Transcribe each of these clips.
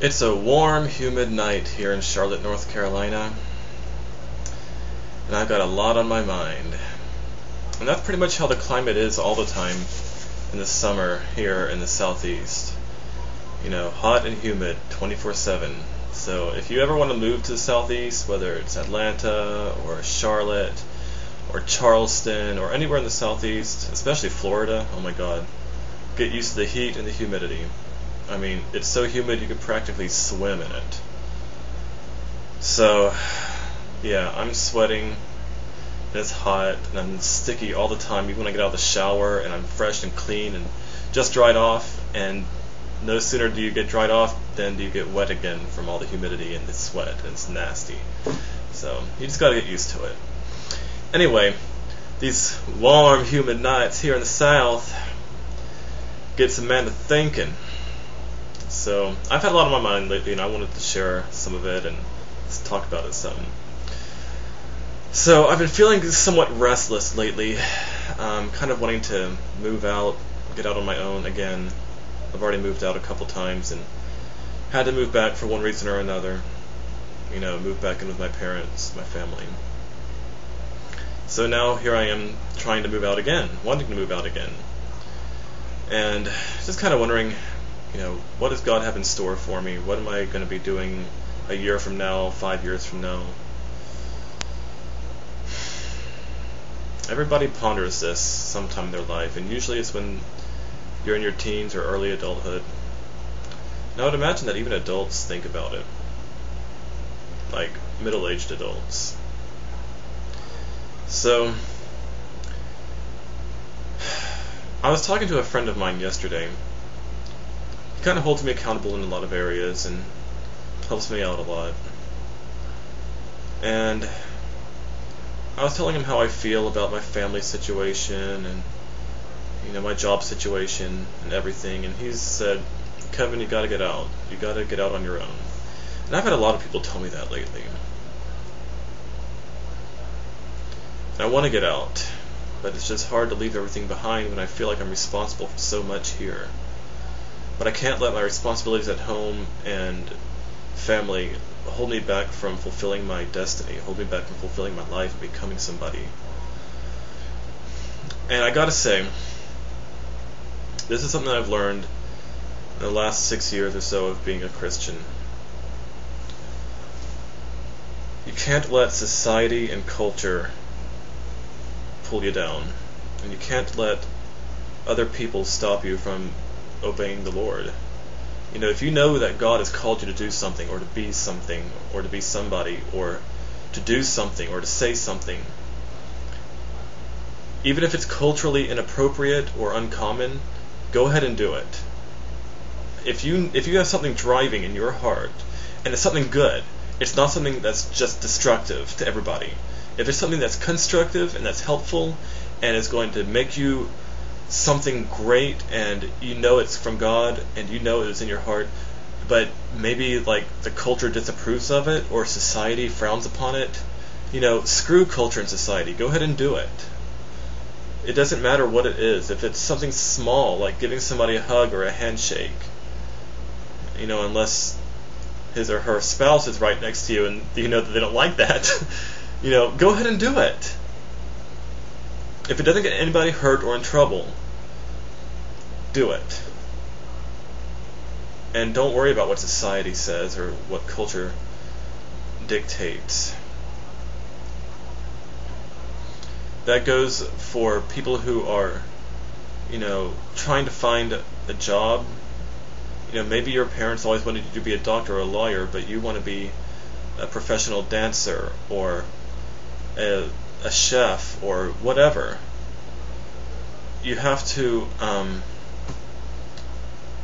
It's a warm, humid night here in Charlotte, North Carolina, and I've got a lot on my mind. And that's pretty much how the climate is all the time in the summer here in the southeast. You know, hot and humid 24/7. So if you ever want to move to the southeast, whether it's Atlanta or Charlotte or Charleston or anywhere in the southeast, especially Florida, oh my god, get used to the heat and the humidity. I mean, it's so humid you could practically swim in it. So, yeah, I'm sweating, and it's hot, and I'm sticky all the time, even when I get out of the shower, and I'm fresh and clean, and just dried off, and no sooner do you get dried off than do you get wet again from all the humidity and the sweat, and it's nasty. So, you just gotta get used to it. Anyway, these warm, humid nights here in the South gets a man to thinking. So I've had a lot on my mind lately, and I wanted to share some of it and just talk about it some. So I've been feeling somewhat restless lately, kind of wanting to move out, get out on my own again. I've already moved out a couple times and had to move back for one reason or another. You know, move back in with my parents, my family. So now here I am trying to move out again, wanting to move out again. And just kind of wondering, you know, what does God have in store for me? What am I going to be doing a year from now, 5 years from now? Everybody ponders this sometime in their life, and usually it's when you're in your teens or early adulthood. And I would imagine that even adults think about it, like middle-aged adults. So, I was talking to a friend of mine yesterday. He kind of holds me accountable in a lot of areas and helps me out a lot. And I was telling him how I feel about my family situation and, you know, my job situation and everything. And he said, "Kevin, you gotta get out. You gotta get out on your own." And I've had a lot of people tell me that lately. And I want to get out, but it's just hard to leave everything behind when I feel like I'm responsible for so much here. But I can't let my responsibilities at home and family hold me back from fulfilling my destiny, hold me back from fulfilling my life and becoming somebody. And I gotta say, this is something that I've learned in the last 6 years or so of being a Christian. You can't let society and culture pull you down, and you can't let other people stop you from obeying the Lord. You know, if you know that God has called you to do something, or to be something, or to be somebody, or to do something, or to say something, even if it's culturally inappropriate or uncommon, go ahead and do it. If you have something driving in your heart, and it's something good, it's not something that's just destructive to everybody. If it's something that's constructive and that's helpful and is going to make you something great, and you know it's from God and you know it's in your heart, but maybe like the culture disapproves of it or society frowns upon it, you know, screw culture and society. Go ahead and do it. It doesn't matter what it is. If it's something small like giving somebody a hug or a handshake, you know, unless his or her spouse is right next to you and you know that they don't like that, you know, go ahead and do it. If it doesn't get anybody hurt or in trouble, do it. And don't worry about what society says or what culture dictates. That goes for people who are, you know, trying to find a job. You know, maybe your parents always wanted you to be a doctor or a lawyer, but you want to be a professional dancer or a chef or whatever. You have to,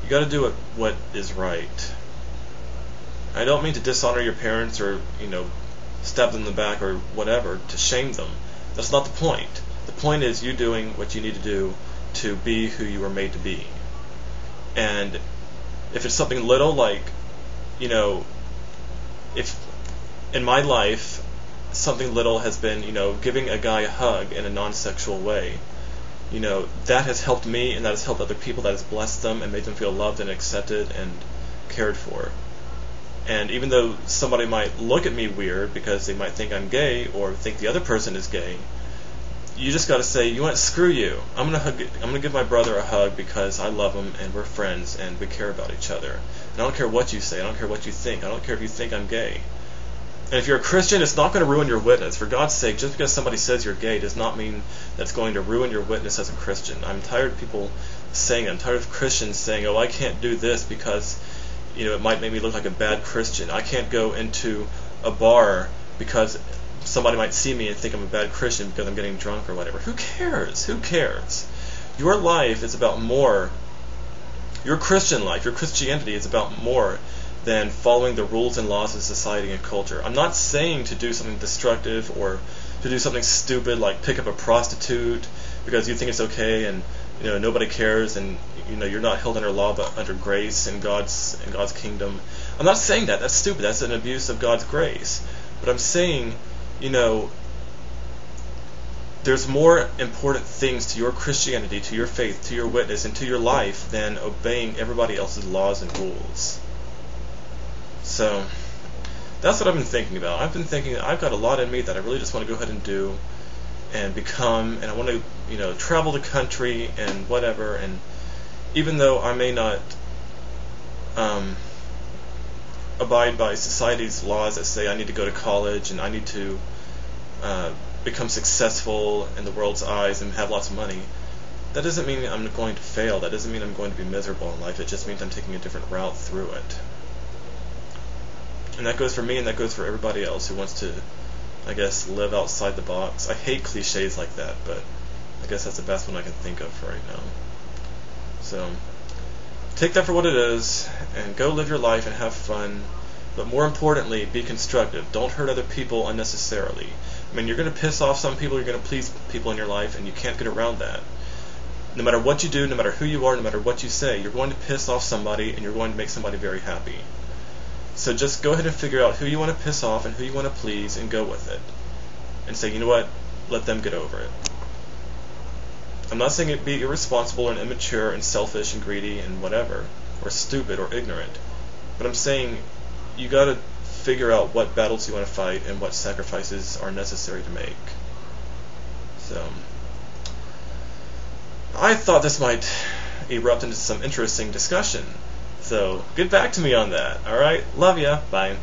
you got to do what is right. I don't mean to dishonor your parents or, you know, stab them in the back or whatever, to shame them. That's not the point. The point is you doing what you need to do to be who you were made to be. And if it's something little, like, you know, if in my life something little has been, you know, giving a guy a hug in a non-sexual way, you know, that has helped me and that has helped other people, that has blessed them and made them feel loved and accepted and cared for. And even though somebody might look at me weird because they might think I'm gay or think the other person is gay, you just got to say, you know what, screw you. I'm gonna give my brother a hug because I love him and we're friends and we care about each other. And I don't care what you say. I don't care what you think. I don't care if you think I'm gay. And if you're a Christian, it's not going to ruin your witness. For God's sake, just because somebody says you're gay does not mean that's going to ruin your witness as a Christian. I'm tired of people saying it. I'm tired of Christians saying, oh, I can't do this because, it might make me look like a bad Christian. I can't go into a bar because somebody might see me and think I'm a bad Christian because I'm getting drunk or whatever. Who cares? Who cares? Your life is about more. Your Christian life, your Christianity is about more than following the rules and laws of society and culture. I'm not saying to do something destructive or to do something stupid like pick up a prostitute because you think it's okay and nobody cares and you're not held under law but under grace and God's kingdom. I'm not saying that. That's stupid. That's an abuse of God's grace. But I'm saying, there's more important things to your Christianity, to your faith, to your witness, and to your life than obeying everybody else's laws and rules. So that's what I've been thinking about. I've been thinking that I've got a lot in me that I really just want to go ahead and do and become, and I want to travel the country and whatever. And even though I may not abide by society's laws that say I need to go to college and I need to become successful in the world's eyes and have lots of money, that doesn't mean I'm going to fail. That doesn't mean I'm going to be miserable in life. It just means I'm taking a different route through it. And that goes for me, and that goes for everybody else who wants to, I guess, live outside the box. I hate cliches like that, but I guess that's the best one I can think of for right now. So, take that for what it is, and go live your life and have fun. But more importantly, be constructive. Don't hurt other people unnecessarily. I mean, you're going to piss off some people, you're going to please people in your life, and you can't get around that. No matter what you do, no matter who you are, no matter what you say, you're going to piss off somebody, and you're going to make somebody very happy. So just go ahead and figure out who you want to piss off and who you want to please and go with it. And say, you know what, let them get over it. I'm not saying it be irresponsible and immature and selfish and greedy and whatever, or stupid or ignorant. But I'm saying you got to figure out what battles you want to fight and what sacrifices are necessary to make. So I thought this might erupt into some interesting discussion. So get back to me on that. Alright? Love ya. Bye.